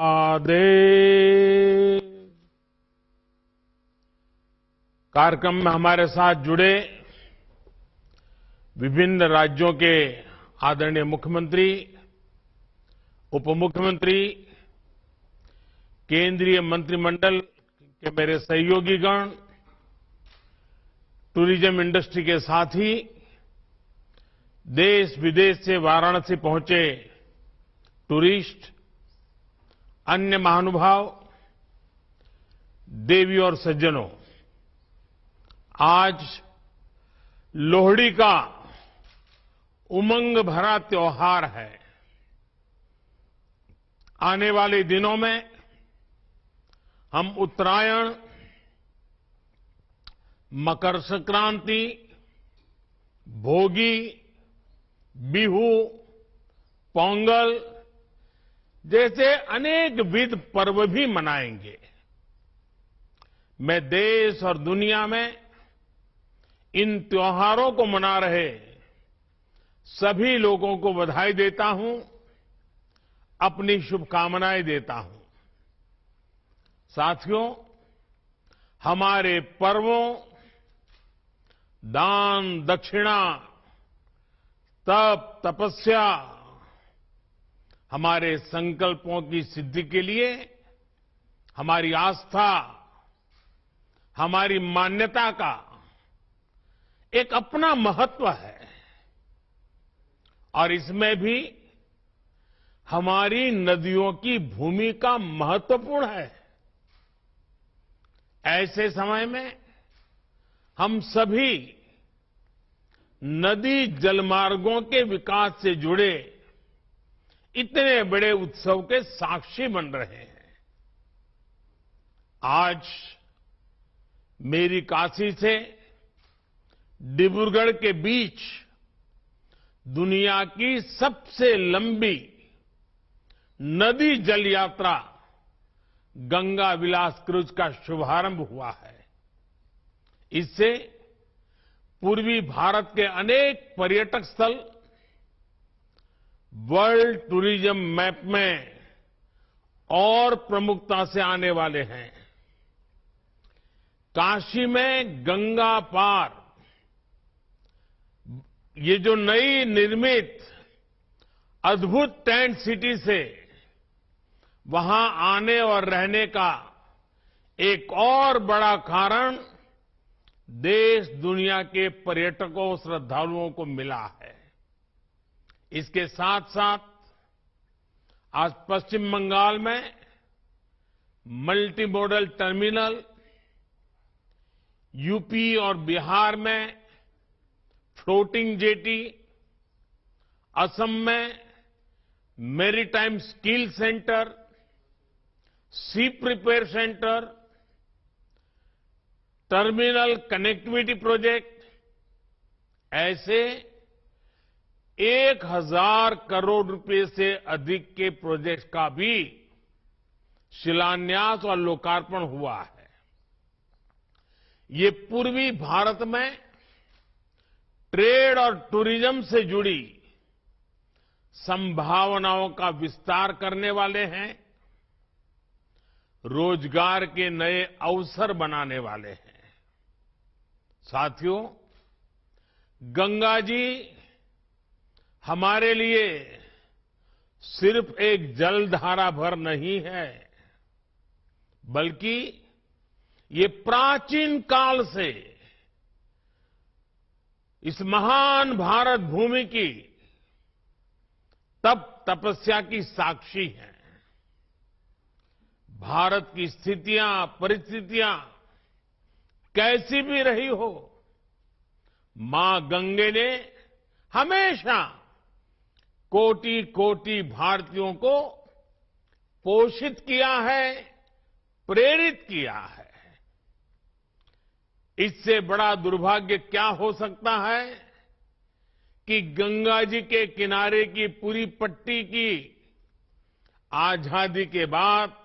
आदे कार्यक्रम में हमारे साथ जुड़े विभिन्न राज्यों के आदरणीय मुख्यमंत्री, उप मुख्यमंत्री, केंद्रीय मंत्रिमंडल के मेरे सहयोगीगण, टूरिज्म इंडस्ट्री के साथी, देश विदेश से वाराणसी पहुंचे टूरिस्ट, अन्य महानुभाव, देवी और सज्जनों, आज लोहड़ी का उमंग भरा त्योहार है। आने वाले दिनों में हम उत्तरायण, मकर संक्रांति, भोगी, बिहू, पोंगल जैसे अनेक विध पर्व भी मनाएंगे। मैं देश और दुनिया में इन त्योहारों को मना रहे सभी लोगों को बधाई देता हूं, अपनी शुभकामनाएं देता हूं। साथियों, हमारे पर्वों, दान दक्षिणा, तप तपस्या, हमारे संकल्पों की सिद्धि के लिए हमारी आस्था, हमारी मान्यता का एक अपना महत्व है और इसमें भी हमारी नदियों की भूमिका महत्वपूर्ण है। ऐसे समय में हम सभी नदी जलमार्गों के विकास से जुड़े इतने बड़े उत्सव के साक्षी बन रहे हैं। आज मेरी काशी से डिब्रूगढ़ के बीच दुनिया की सबसे लंबी नदी जल यात्रा गंगा विलास क्रूज का शुभारंभ हुआ है। इससे पूर्वी भारत के अनेक पर्यटक स्थल वर्ल्ड टूरिज्म मैप में और प्रमुखता से आने वाले हैं। काशी में गंगा पार ये जो नई निर्मित अद्भुत टेंट सिटी से वहां आने और रहने का एक और बड़ा कारण देश दुनिया के पर्यटकों, श्रद्धालुओं को मिला है। इसके साथ साथ आज पश्चिम बंगाल में मल्टी मॉडल टर्मिनल, यूपी और बिहार में फ्लोटिंग जेटी, असम में maritime skill centre, ship repair centre, terminal connectivity project, ऐसे 1000 करोड़ रुपए से अधिक के प्रोजेक्ट का भी शिलान्यास और लोकार्पण हुआ है। ये पूर्वी भारत में ट्रेड और टूरिज्म से जुड़ी संभावनाओं का विस्तार करने वाले हैं, रोजगार के नए अवसर बनाने वाले हैं। साथियों, गंगा जी हमारे लिए सिर्फ एक जलधारा भर नहीं है, बल्कि ये प्राचीन काल से इस महान भारत भूमि की तप तपस्या की साक्षी है। भारत की स्थितियां, परिस्थितियां कैसी भी रही हो, मां गंगे ने हमेशा कोटि कोटि भारतीयों को पोषित किया है, प्रेरित किया है। इससे बड़ा दुर्भाग्य क्या हो सकता है कि गंगा जी के किनारे की पूरी पट्टी की आजादी के बाद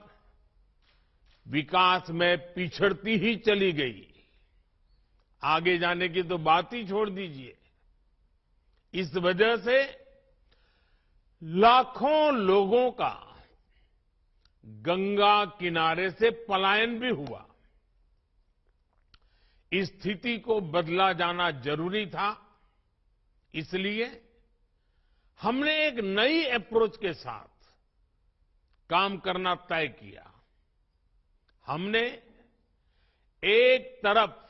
विकास में पिछड़ती ही चली गई। आगे जाने की तो बात ही छोड़ दीजिए। इस वजह से लाखों लोगों का गंगा किनारे से पलायन भी हुआ। इस स्थिति को बदला जाना जरूरी था। इसलिए हमने एक नई अप्रोच के साथ काम करना तय किया। हमने एक तरफ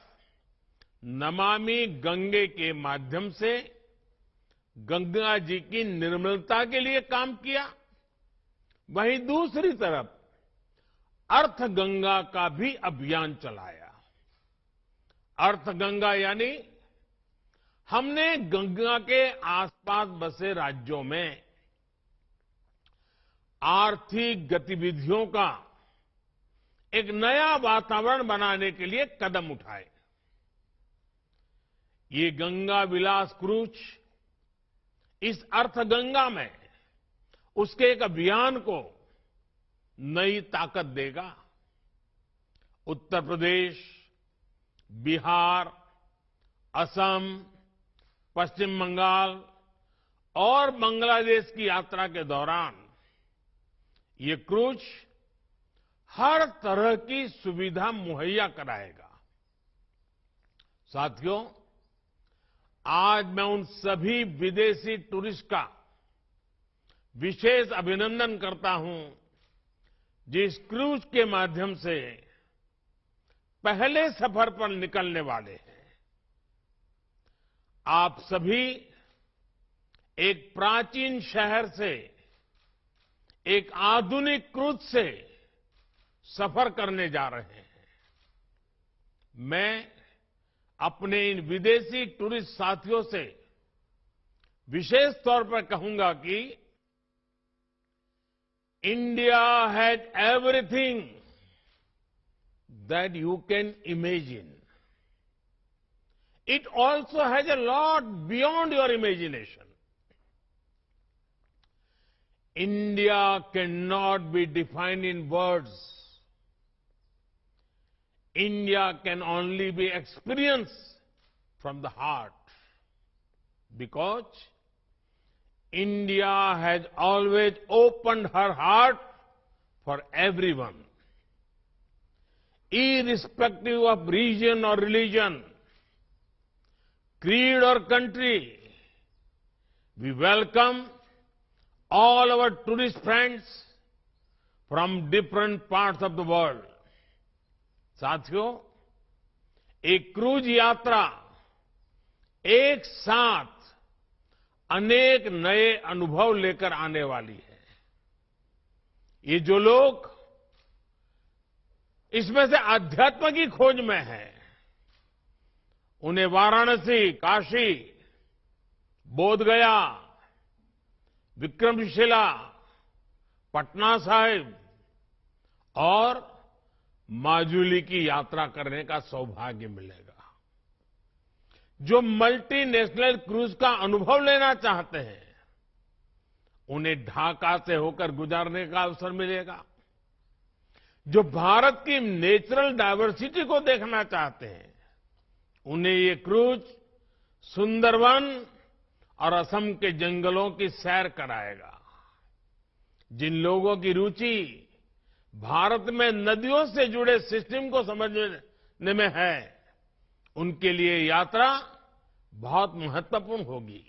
नमामि गंगे के माध्यम से गंगा जी की निर्मलता के लिए काम किया, वहीं दूसरी तरफ अर्थ गंगा का भी अभियान चलाया। अर्थ गंगा यानी हमने गंगा के आसपास बसे राज्यों में आर्थिक गतिविधियों का एक नया वातावरण बनाने के लिए कदम उठाए। ये गंगा विलास क्रूज इस अर्थ गंगा में उसके एक अभियान को नई ताकत देगा। उत्तर प्रदेश, बिहार, असम, पश्चिम बंगाल और बांग्लादेश की यात्रा के दौरान ये क्रूज हर तरह की सुविधा मुहैया कराएगा। साथियों, आज मैं उन सभी विदेशी टूरिस्ट का विशेष अभिनंदन करता हूं जिस क्रूज के माध्यम से पहले सफर पर निकलने वाले हैं। आप सभी एक प्राचीन शहर से एक आधुनिक क्रूज से सफर करने जा रहे हैं। मैं अपने इन विदेशी टूरिस्ट साथियों से विशेष तौर पर कहूंगा कि India has everything that you can imagine. It also has a lot beyond your imagination. India can not be defined in words. India can only be experienced from the heart, because India has always opened her heart for everyone, irrespective of region or religion, creed or country. We welcome all our tourist friends from different parts of the world. साथियों, एक cruise यात्रा एक साथ अनेक नए अनुभव लेकर आने वाली है। ये जो लोग इसमें से अध्यात्म की खोज में हैं, उन्हें वाराणसी, काशी, बोधगया, विक्रमशिला, पटना साहिब और माजुली की यात्रा करने का सौभाग्य मिलेगा। जो मल्टीनेशनल क्रूज का अनुभव लेना चाहते हैं, उन्हें ढाका से होकर गुजरने का अवसर मिलेगा। जो भारत की नेचुरल डायवर्सिटी को देखना चाहते हैं, उन्हें ये क्रूज सुंदरवन और असम के जंगलों की सैर कराएगा। जिन लोगों की रुचि भारत में नदियों से जुड़े सिस्टम को समझने में है, उनके लिए यात्रा बहुत महत्वपूर्ण होगी,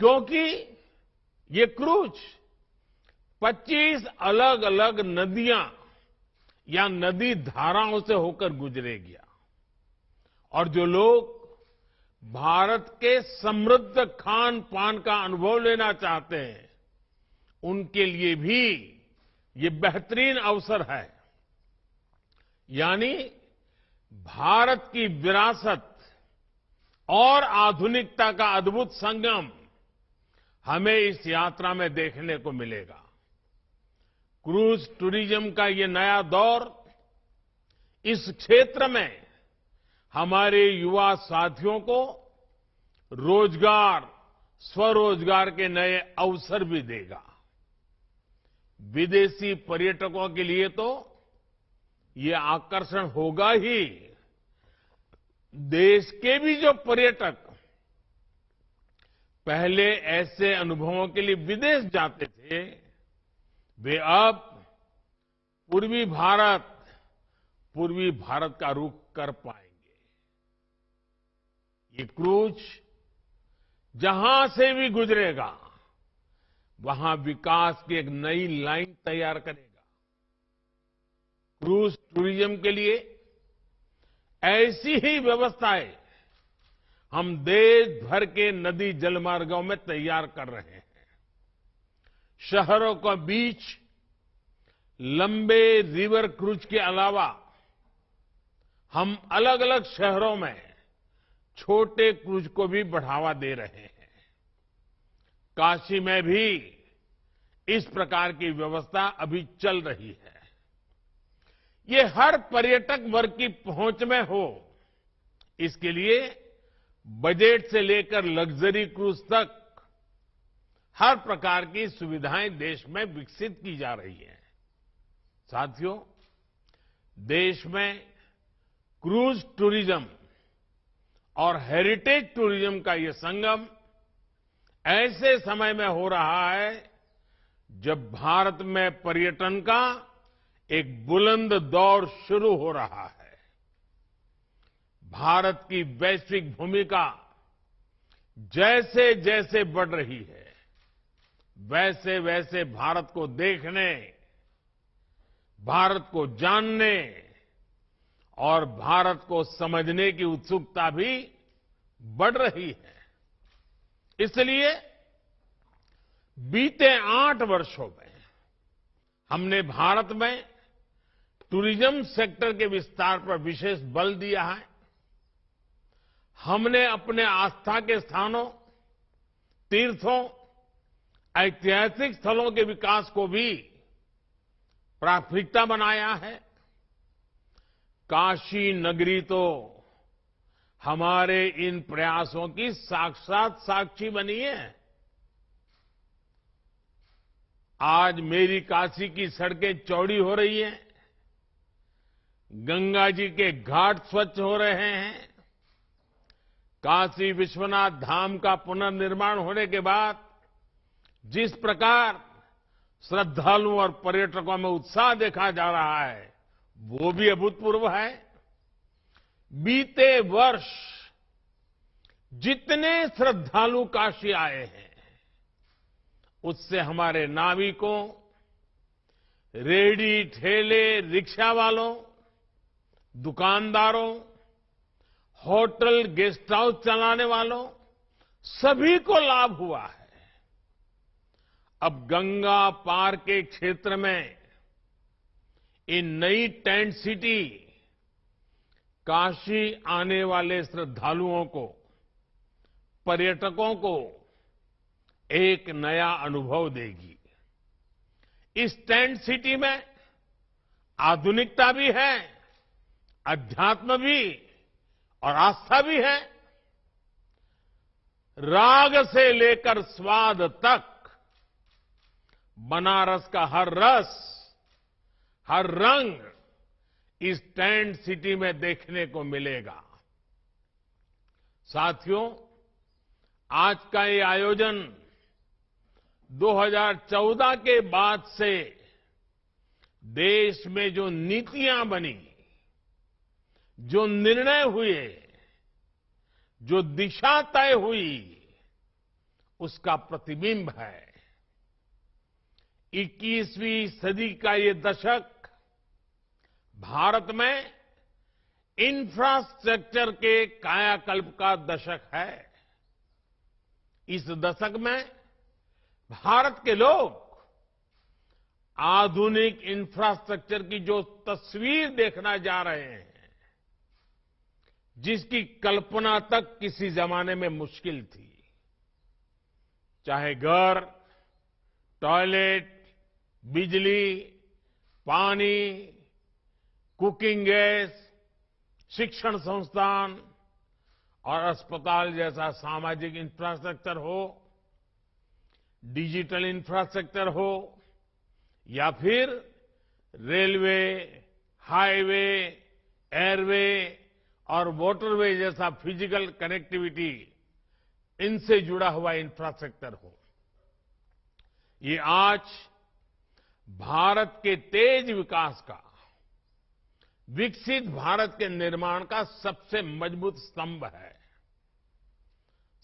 क्योंकि ये क्रूज 25 अलग अलग नदियां या नदी धाराओं से होकर गुजरेगी। और जो लोग भारत के समृद्ध खान पान का अनुभव लेना चाहते हैं, उनके लिए भी ये बेहतरीन अवसर है। यानी भारत की विरासत और आधुनिकता का अद्भुत संगम हमें इस यात्रा में देखने को मिलेगा। क्रूज टूरिज्म का ये नया दौर इस क्षेत्र में हमारे युवा साथियों को रोजगार, स्वरोजगार के नए अवसर भी देगा। विदेशी पर्यटकों के लिए तो ये आकर्षण होगा ही। देश के भी जो पर्यटक पहले ऐसे अनुभवों के लिए विदेश जाते थे, वे अब पूर्वी भारत का रुख कर पाएंगे। ये क्रूज जहां से भी गुजरेगा, वहां विकास की एक नई लाइन तैयार करेगा। क्रूज टूरिज्म के लिए ऐसी ही व्यवस्थाएं हम देश भर के नदी जलमार्गों में तैयार कर रहे हैं। शहरों के बीच लंबे रिवर क्रूज के अलावा हम अलग अलग शहरों में छोटे क्रूज को भी बढ़ावा दे रहे हैं। काशी में भी इस प्रकार की व्यवस्था अभी चल रही है। ये हर पर्यटक वर्ग की पहुंच में हो, इसके लिए बजट से लेकर लग्जरी क्रूज तक हर प्रकार की सुविधाएं देश में विकसित की जा रही हैं। साथियों, देश में क्रूज टूरिज्म और हेरिटेज टूरिज्म का ये संगम ऐसे समय में हो रहा है जब भारत में पर्यटन का एक बुलंद दौर शुरू हो रहा है। भारत की वैश्विक भूमिका जैसे जैसे बढ़ रही है, वैसे वैसे भारत को देखने, भारत को जानने और भारत को समझने की उत्सुकता भी बढ़ रही है। इसलिए बीते 8 वर्षों में हमने भारत में टूरिज्म सेक्टर के विस्तार पर विशेष बल दिया है। हमने अपने आस्था के स्थानों, तीर्थों, ऐतिहासिक स्थलों के विकास को भी प्राथमिकता बनाया है। काशी नगरी तो हमारे इन प्रयासों की साक्षात साक्षी बनी है। आज मेरी काशी की सड़कें चौड़ी हो रही हैं, गंगा जी के घाट स्वच्छ हो रहे हैं। काशी विश्वनाथ धाम का पुनर्निर्माण होने के बाद जिस प्रकार श्रद्धालुओं और पर्यटकों में उत्साह देखा जा रहा है, वो भी अभूतपूर्व है। बीते वर्ष जितने श्रद्धालु काशी आए हैं, उससे हमारे नाविकों, रेहड़ी ठेले, रिक्शा वालों, दुकानदारों, होटल गेस्ट हाउस चलाने वालों, सभी को लाभ हुआ है। अब गंगा पार के क्षेत्र में इन नई टेंट सिटी काशी आने वाले श्रद्धालुओं को, पर्यटकों को एक नया अनुभव देगी। इस टेंट सिटी में आधुनिकता भी है, अध्यात्म भी और आस्था भी है। राग से लेकर स्वाद तक बनारस का हर रस, हर रंग इस टेंट सिटी में देखने को मिलेगा। साथियों, आज का ये आयोजन 2014 के बाद से देश में जो नीतियां बनी, जो निर्णय हुए, जो दिशा तय हुई, उसका प्रतिबिंब है। 21वीं सदी का ये दशक भारत में इंफ्रास्ट्रक्चर के कायाकल्प का दशक है। इस दशक में भारत के लोग आधुनिक इंफ्रास्ट्रक्चर की जो तस्वीर देखना जा रहे हैं, जिसकी कल्पना तक किसी जमाने में मुश्किल थी, चाहे घर, टॉयलेट, बिजली, पानी, कुकिंग गैस, शिक्षण संस्थान और अस्पताल जैसा सामाजिक इंफ्रास्ट्रक्चर हो, डिजिटल इंफ्रास्ट्रक्चर हो या फिर रेलवे, हाईवे, एयरवे और वाटरवे जैसा फिजिकल कनेक्टिविटी, इनसे जुड़ा हुआ इंफ्रास्ट्रक्चर हो, ये आज भारत के तेज विकास का, विकसित भारत के निर्माण का सबसे मजबूत स्तंभ है।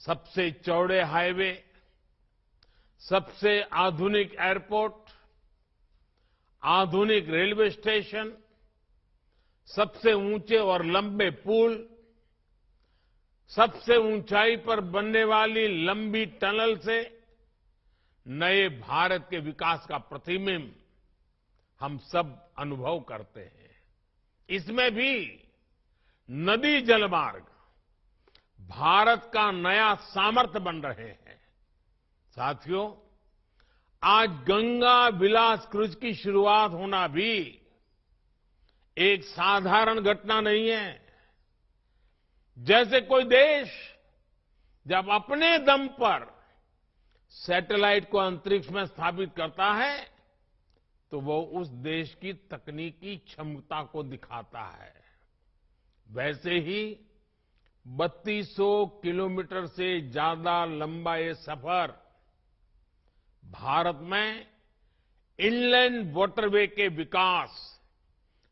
सबसे चौड़े हाईवे, सबसे आधुनिक एयरपोर्ट, आधुनिक रेलवे स्टेशन, सबसे ऊंचे और लंबे पुल, सबसे ऊंचाई पर बनने वाली लंबी टनल से नए भारत के विकास का प्रतिबिंब हम सब अनुभव करते हैं। इसमें भी नदी जलमार्ग भारत का नया सामर्थ्य बन रहे हैं। साथियों, आज गंगा विलास क्रूज की शुरुआत होना भी एक साधारण घटना नहीं है। जैसे कोई देश जब अपने दम पर सैटेलाइट को अंतरिक्ष में स्थापित करता है तो वो उस देश की तकनीकी क्षमता को दिखाता है। वैसे ही 3200 किलोमीटर से ज्यादा लंबा ये सफर भारत में इनलैंड वाटरवे के विकास,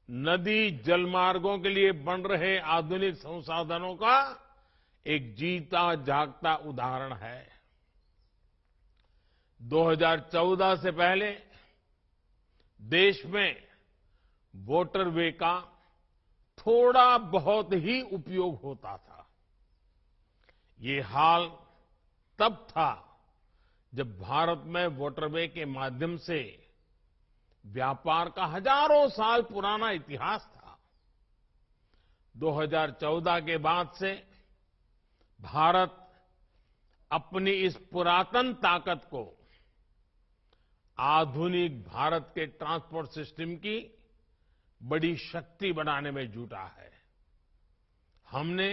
नदी जलमार्गों के लिए बन रहे आधुनिक संसाधनों का एक जीता जागता उदाहरण है। 2014 से पहले देश में वाटरवे का थोड़ा बहुत ही उपयोग होता था। ये हाल तब था जब भारत में वाटरवे के माध्यम से व्यापार का हजारों साल पुराना इतिहास था। 2014 के बाद से भारत अपनी इस पुरातन ताकत को आधुनिक भारत के ट्रांसपोर्ट सिस्टम की बड़ी शक्ति बनाने में जुटा है। हमने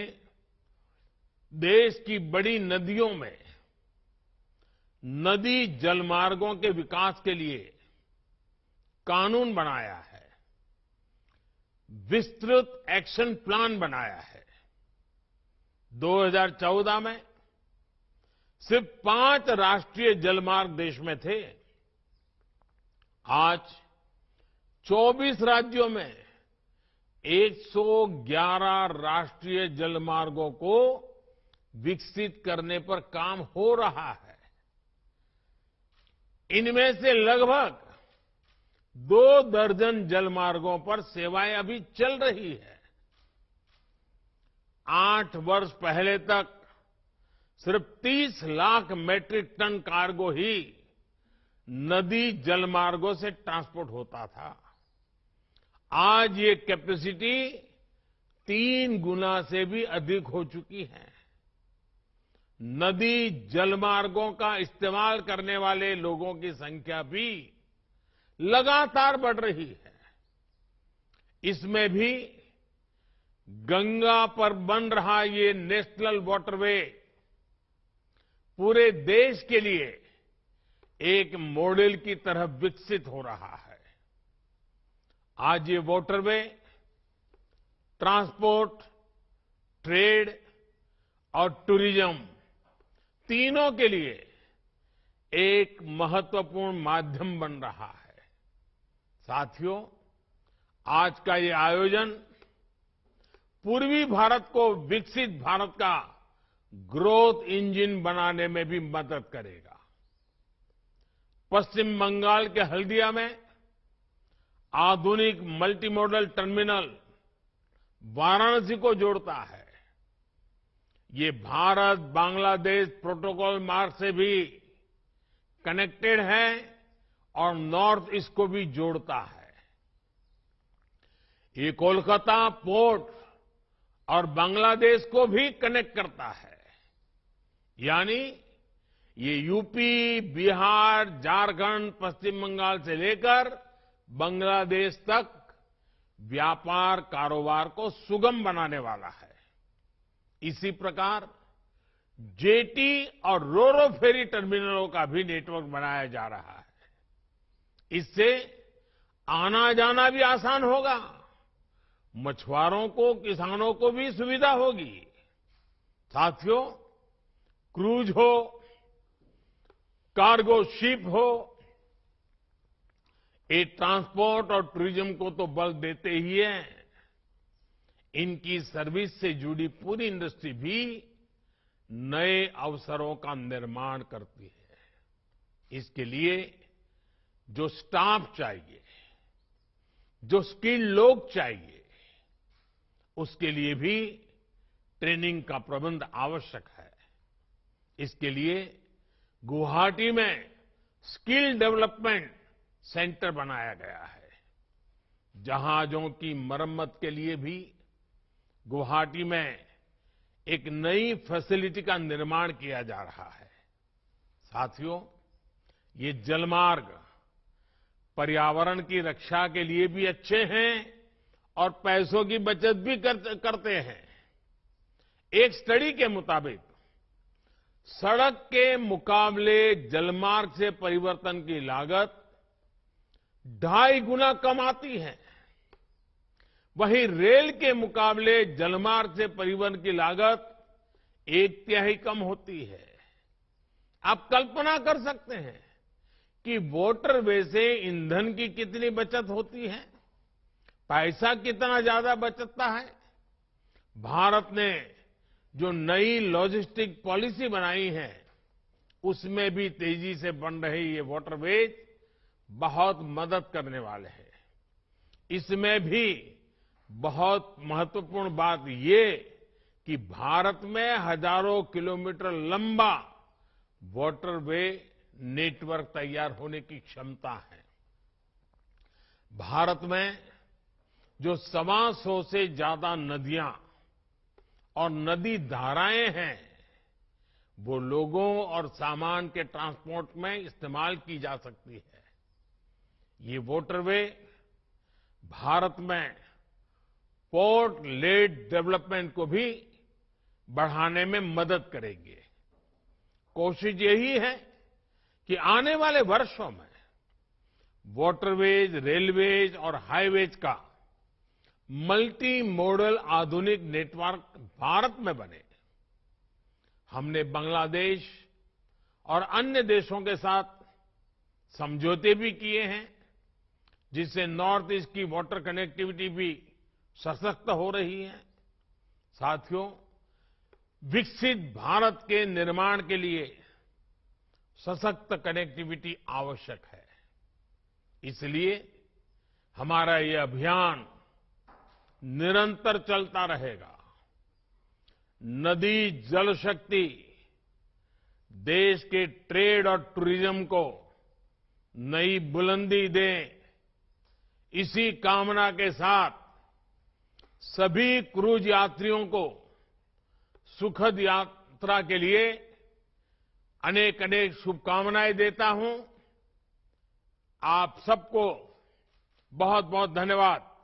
देश की बड़ी नदियों में नदी जलमार्गों के विकास के लिए कानून बनाया है, विस्तृत एक्शन प्लान बनाया है। 2014 में सिर्फ 5 राष्ट्रीय जलमार्ग देश में थे। आज 24 राज्यों में 111 राष्ट्रीय जलमार्गों को विकसित करने पर काम हो रहा है। इनमें से लगभग 2 दर्जन जलमार्गों पर सेवाएं अभी चल रही है। 8 वर्ष पहले तक सिर्फ 30 लाख मैट्रिक टन कार्गो ही नदी जलमार्गों से ट्रांसपोर्ट होता था। आज ये कैपेसिटी 3 गुना से भी अधिक हो चुकी है। नदी जलमार्गों का इस्तेमाल करने वाले लोगों की संख्या भी लगातार बढ़ रही है। इसमें भी गंगा पर बन रहा ये नेशनल वाटरवे पूरे देश के लिए एक मॉडल की तरह विकसित हो रहा है। आज ये वाटरवे ट्रांसपोर्ट, ट्रेड और टूरिज्म तीनों के लिए एक महत्वपूर्ण माध्यम बन रहा है। साथियों, आज का ये आयोजन पूर्वी भारत को विकसित भारत का ग्रोथ इंजन बनाने में भी मदद करेगा। पश्चिम बंगाल के हल्दिया में आधुनिक मल्टी मॉडल टर्मिनल वाराणसी को जोड़ता है। ये भारत बांग्लादेश प्रोटोकॉल मार्ग से भी कनेक्टेड है और नॉर्थ ईस्ट को भी जोड़ता है। ये कोलकाता पोर्ट और बांग्लादेश को भी कनेक्ट करता है। यानी ये यूपी, बिहार, झारखंड, पश्चिम बंगाल से लेकर बांग्लादेश तक व्यापार कारोबार को सुगम बनाने वाला है। इसी प्रकार जेटी और रोरो फेरी टर्मिनलों का भी नेटवर्क बनाया जा रहा है। इससे आना जाना भी आसान होगा, मछुआरों को, किसानों को भी सुविधा होगी। साथियों, क्रूज हो, कार्गो शिप हो, ये ट्रांसपोर्ट और टूरिज्म को तो बल देते ही है, इनकी सर्विस से जुड़ी पूरी इंडस्ट्री भी नए अवसरों का निर्माण करती है। इसके लिए जो स्टाफ चाहिए, जो स्किल्ड लोग चाहिए, उसके लिए भी ट्रेनिंग का प्रबंध आवश्यक है। इसके लिए गुवाहाटी में स्किल डेवलपमेंट सेंटर बनाया गया है। जहाजों की मरम्मत के लिए भी गुवाहाटी में एक नई फैसिलिटी का निर्माण किया जा रहा है। साथियों, ये जलमार्ग पर्यावरण की रक्षा के लिए भी अच्छे हैं और पैसों की बचत भी करते हैं। एक स्टडी के मुताबिक सड़क के मुकाबले जलमार्ग से परिवर्तन की लागत 2.5 गुना कम आती है। वहीं रेल के मुकाबले जलमार्ग से परिवहन की लागत 1/3 कम होती है। आप कल्पना कर सकते हैं कि वाटरवे से ईंधन की कितनी बचत होती है, पैसा कितना ज्यादा बचता है। भारत ने जो नई लॉजिस्टिक पॉलिसी बनाई है, उसमें भी तेजी से बन रहे ये वाटरवेज बहुत मदद करने वाले हैं। इसमें भी बहुत महत्वपूर्ण बात ये कि भारत में हजारों किलोमीटर लंबा वाटरवे नेटवर्क तैयार होने की क्षमता है। भारत में जो 125 से ज्यादा नदियां और नदी धाराएं हैं, वो लोगों और सामान के ट्रांसपोर्ट में इस्तेमाल की जा सकती है। ये वाटरवे भारत में पोर्ट लेड डेवलपमेंट को भी बढ़ाने में मदद करेंगे। कोशिश यही है कि आने वाले वर्षों में वाटरवेज, रेलवेज और हाईवेज का मल्टी मॉडल आधुनिक नेटवर्क भारत में बने। हमने बांग्लादेश और अन्य देशों के साथ समझौते भी किए हैं, जिससे नॉर्थ ईस्ट की वाटर कनेक्टिविटी भी सशक्त हो रही है। साथियों, विकसित भारत के निर्माण के लिए सशक्त कनेक्टिविटी आवश्यक है। इसलिए हमारा ये अभियान निरंतर चलता रहेगा। नदी जल शक्ति देश के ट्रेड और टूरिज्म को नई बुलंदी दे, इसी कामना के साथ सभी क्रूज यात्रियों को सुखद यात्रा के लिए अनेक अनेक शुभकामनाएं देता हूं। आप सबको बहुत बहुत धन्यवाद।